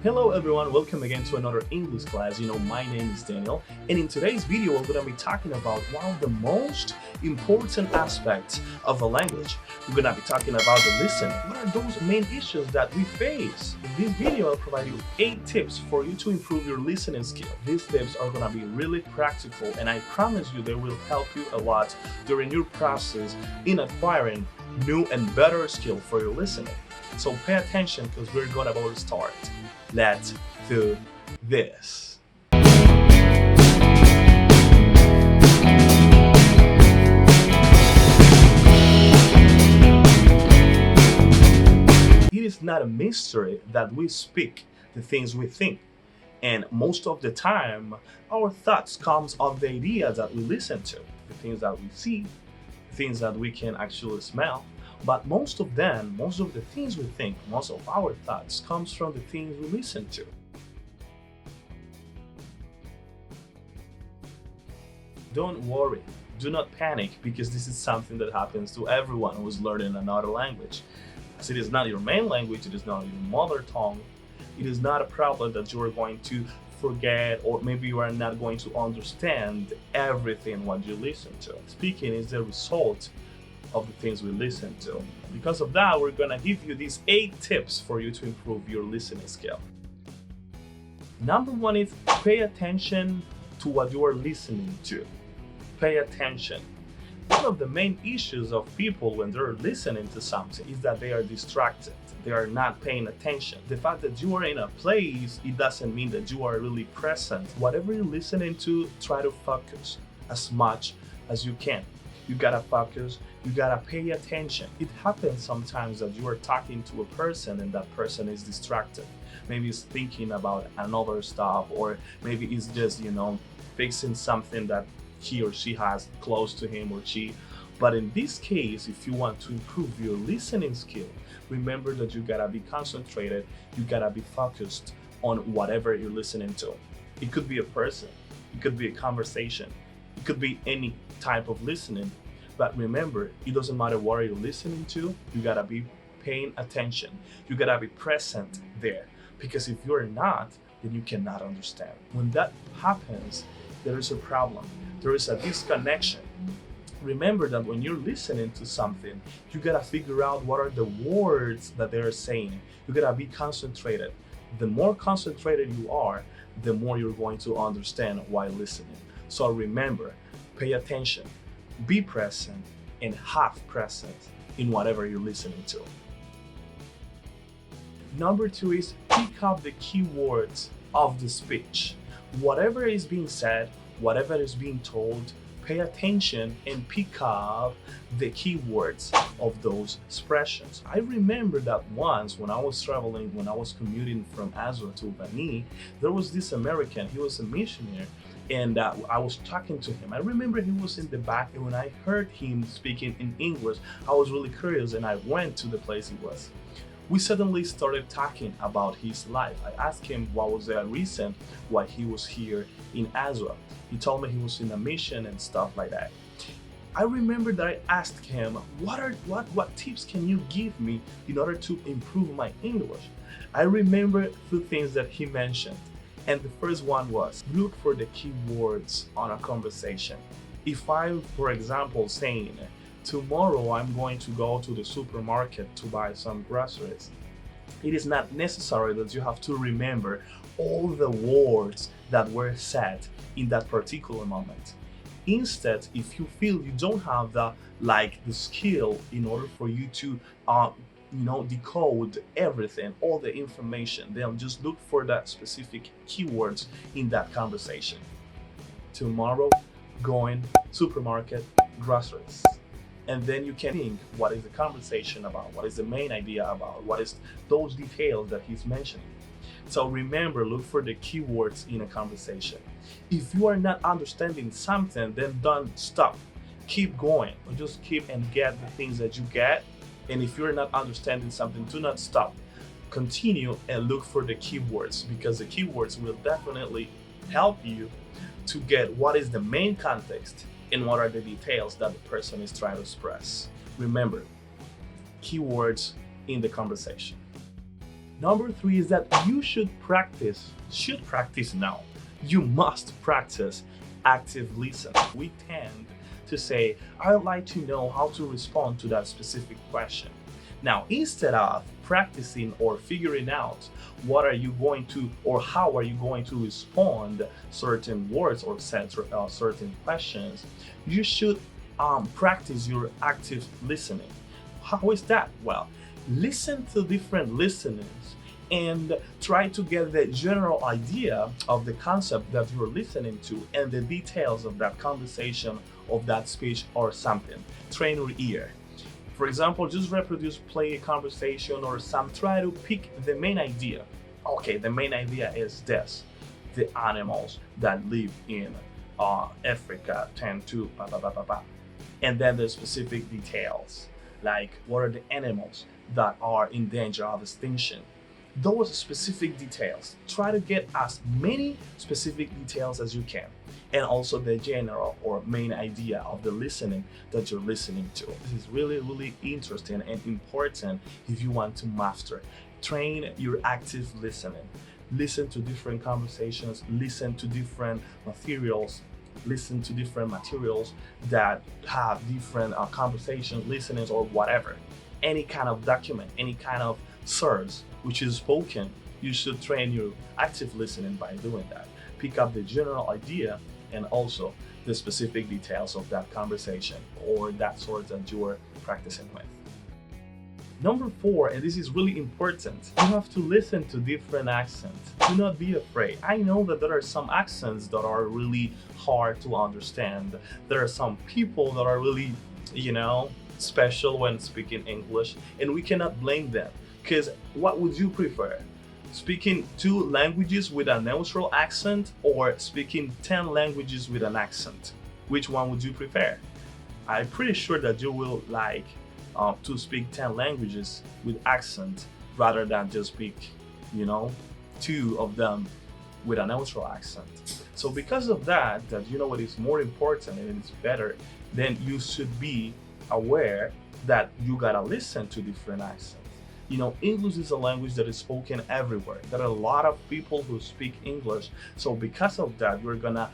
Hello everyone, welcome again to another English class. My name is Daniel, and in today's video we're going to be talking about one of the most important aspects of a language. We're going to be talking about the listening. What are those main issues that we face? In this video I'll provide you 8 tips for you to improve your listening skill. These tips are going to be really practical, and I promise you they will help you a lot during your process in acquiring new and better skill for your listening. So pay attention because we're going to start. Let's do this. It is not a mystery that we speak the things we think. And most of the time, our thoughts comes of the ideas that we listen to, the things that we see, the things that we can actually smell. But most of the things we think, most of our thoughts comes from the things we listen to. Don't worry, do not panic, because this is something that happens to everyone who is learning another language. As it is not your main language, it is not your mother tongue, it is not a problem that you are going to forget, or maybe you are not going to understand everything what you listen to. Speaking is the result of the things we listen to. Because of that, we're gonna give you these 8 tips for you to improve your listening skill. Number 1 is pay attention to what you are listening to. Pay attention. One of the main issues of people when they're listening to something is that they are distracted. They are not paying attention. The fact that you are in a place, it doesn't mean that you are really present. Whatever you're listening to, try to focus as much as you can. You gotta focus, you gotta pay attention. It happens sometimes that you are talking to a person and that person is distracted. Maybe he's thinking about another stuff, or maybe he's just, fixing something that he or she has close to him or she. But in this case, if you want to improve your listening skill, remember that you gotta be concentrated, you gotta be focused on whatever you're listening to. It could be a person, it could be a conversation, it could be any type of listening. But remember, it doesn't matter what you're listening to, you gotta be paying attention. You gotta be present there. Because if you're not, then you cannot understand. When that happens, there is a problem. There is a disconnection. Remember that when you're listening to something, you gotta figure out what are the words that they're saying. You gotta be concentrated. The more concentrated you are, the more you're going to understand while listening. So remember, pay attention, be present, and have presence in whatever you're listening to. Number 2 is pick up the keywords of the speech. Whatever is being said, whatever is being told, pay attention and pick up the keywords of those expressions. I remember that once when I was traveling, when I was commuting from Azua to Bani, there was this American, he was a missionary, and I was talking to him. I remember he was in the back, and when I heard him speaking in English, I was really curious and I went to the place he was. We suddenly started talking about his life. I asked him what was the reason why he was here in Azua. He told me he was in a mission and stuff like that. I remember that I asked him, what tips can you give me in order to improve my English? I remember 2 things that he mentioned. And the first one was, look for the keywords on a conversation. If I'm, for example, saying, tomorrow I'm going to go to the supermarket to buy some groceries, it is not necessary that you have to remember all the words that were said in that particular moment. Instead, if you feel you don't have the skill in order for you to decode everything, all the information, then just look for that specific keywords in that conversation. Tomorrow, going, supermarket, groceries. And then you can think, what is the conversation about? What is the main idea about? What is those details that he's mentioning? So remember, look for the keywords in a conversation. If you are not understanding something, then don't stop. Keep going, or just keep and get the things that you get. And if you're not understanding something, do not stop. Continue and look for the keywords, because the keywords will definitely help you to get what is the main context and what are the details that the person is trying to express. Remember, keywords in the conversation. Number three is that you should practice now. You must practice active listening. We tend to say, I'd like to know how to respond to that specific question. Now, instead of practicing or figuring out what are you going to or how are you going to respond certain words or certain questions, you should practice your active listening. How is that? Well, listen to different listeners and try to get the general idea of the concept that you're listening to and the details of that conversation, of that speech or something. Train your ear. For example, just play a conversation or try to pick the main idea. Okay, the main idea is this: the animals that live in Africa tend to blah, blah, blah, blah, blah. And then the specific details, like what are the animals that are in danger of extinction. Those specific details. Try to get as many specific details as you can, and also the general or main idea of the listening that you're listening to. This is really, really interesting and important if you want to master. Train your active listening. Listen to different conversations, listen to different materials, that have different conversations, listenings, or whatever. Any kind of document, any kind of source which is spoken, you should train your active listening by doing that. Pick up the general idea and also the specific details of that conversation or that source that you are practicing with. Number four, and this is really important, you have to listen to different accents. Do not be afraid. I know that there are some accents that are really hard to understand. There are some people that are really, special when speaking English, and we cannot blame them. Because what would you prefer? Speaking 2 languages with a neutral accent or speaking 10 languages with an accent? Which one would you prefer? I'm pretty sure that you will like to speak 10 languages with accent rather than just speak, 2 of them with a neutral accent. So because of that what is more important and it's better, then you should be aware that you gotta listen to different accents. English is a language that is spoken everywhere. There are a lot of people who speak English. So because of that, you're gonna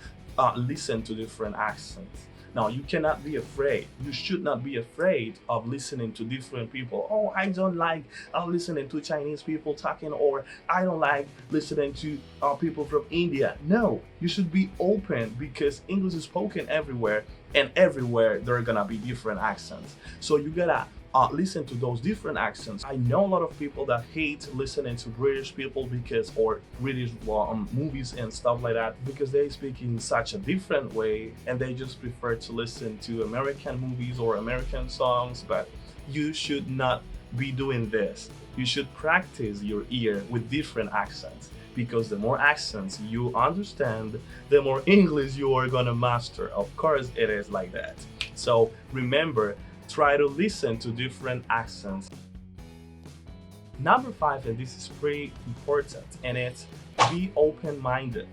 listen to different accents. Now, you cannot be afraid. You should not be afraid of listening to different people. Oh, I don't like listening to Chinese people talking, or I don't like listening to people from India. No, you should be open because English is spoken everywhere, and everywhere there are gonna be different accents. So you gotta listen to those different accents. I know a lot of people that hate listening to British people or British movies and stuff like that because they speak in such a different way and they just prefer to listen to American movies or American songs. But you should not be doing this. You should practice your ear with different accents, because the more accents you understand, the more English you are gonna master. Of course it is like that. So remember, try to listen to different accents. Number 5, and this is pretty important, and it's be open-minded.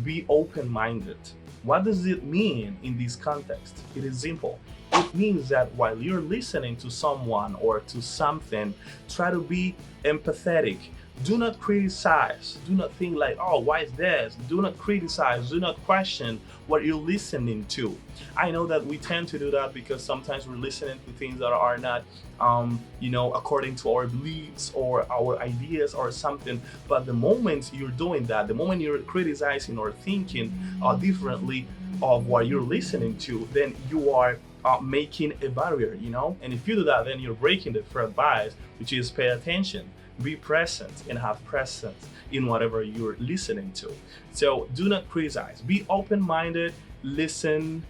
Be open-minded. What does it mean in this context? It is simple. It means that while you're listening to someone or to something, try to be empathetic. Do not criticize. Do not think like, oh, why is this? Do not criticize. Do not question what you're listening to. I know that we tend to do that because sometimes we're listening to things that are not, according to our beliefs or our ideas or something. But the moment you're doing that, the moment you're criticizing or thinking differently of what you're listening to, then you are making a barrier, And if you do that, then you're breaking the third bias, which is pay attention. Be present and have presence in whatever you're listening to. So do not criticize. Be open-minded. Listen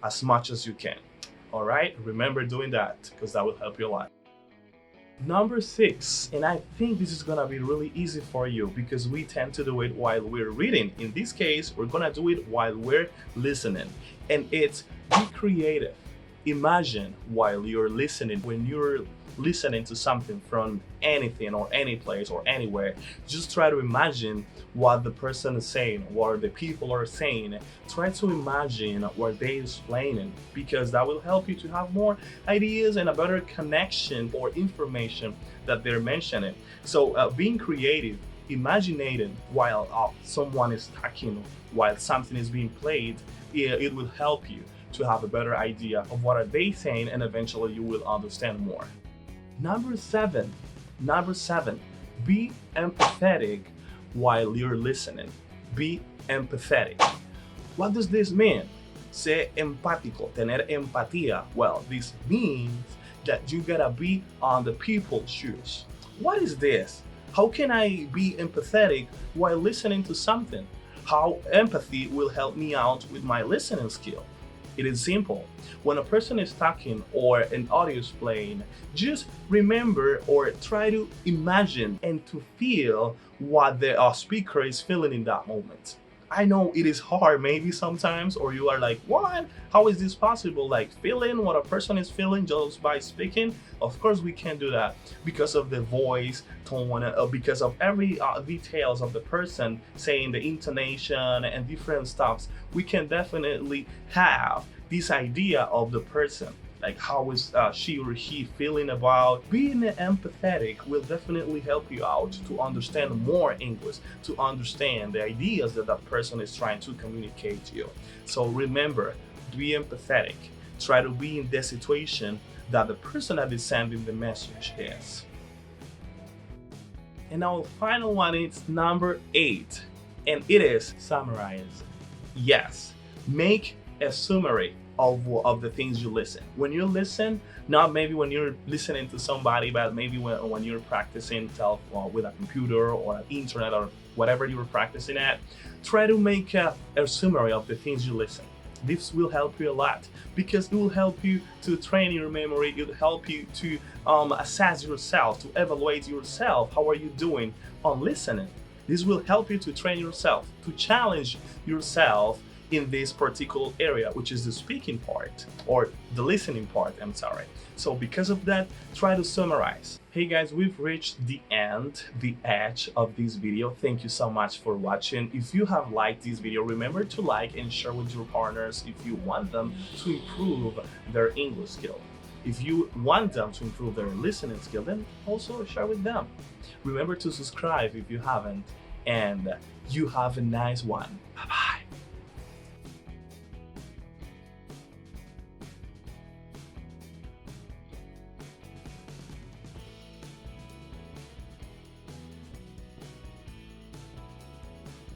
as much as you can. All right? Remember doing that because that will help you a lot. Number 6, and I think this is gonna be really easy for you because we tend to do it while we're reading. In this case, we're gonna do it while we're listening. And it's be creative. Imagine while you're listening, when you're listening to something from anything or any place or anywhere, just try to imagine what the person is saying, what the people are saying. Try to imagine what they're explaining, because that will help you to have more ideas and a better connection or information that they're mentioning. So being creative, imaginating while someone is talking, while something is being played, it will help you to have a better idea of what are they saying, and eventually you will understand more. Number seven, be empathetic while you're listening. Be empathetic. What does this mean? Ser empático, tener empatía. Well, this means that you gotta be on the people's shoes. What is this? How can I be empathetic while listening to something? How empathy will help me out with my listening skill? It is simple. When a person is talking or an audio is playing, just remember or try to imagine and to feel what the speaker is feeling in that moment. I know it is hard maybe sometimes, or you are like, what? How is this possible? Like feeling what a person is feeling just by speaking? Of course we can't do that because of the voice tone, because of every details of the person saying, the intonation and different stuffs. We can definitely have this idea of the person. Like how is she or he feeling about. Being empathetic will definitely help you out to understand more English, to understand the ideas that that person is trying to communicate to you. So remember, be empathetic. Try to be in the situation that the person that is sending the message is. And our final one is number 8, and it is summarize. Yes, make a summary of the things you listen. When you listen, not maybe when you're listening to somebody, but maybe when you're practicing self with a computer or an internet or whatever you're practicing at, try to make a summary of the things you listen. This will help you a lot because it will help you to train your memory. It will help you to assess yourself, to evaluate yourself. How are you doing on listening? This will help you to train yourself, to challenge yourself in this particular area, which is the speaking part or the listening part, I'm sorry. So because of that, try to summarize. Hey guys, we've reached the end, the edge of this video. Thank you so much for watching. If you have liked this video, remember to like and share with your partners if you want them to improve their English skill. If you want them to improve their listening skill, then also share with them. Remember to subscribe if you haven't, and you have a nice one. Bye-bye.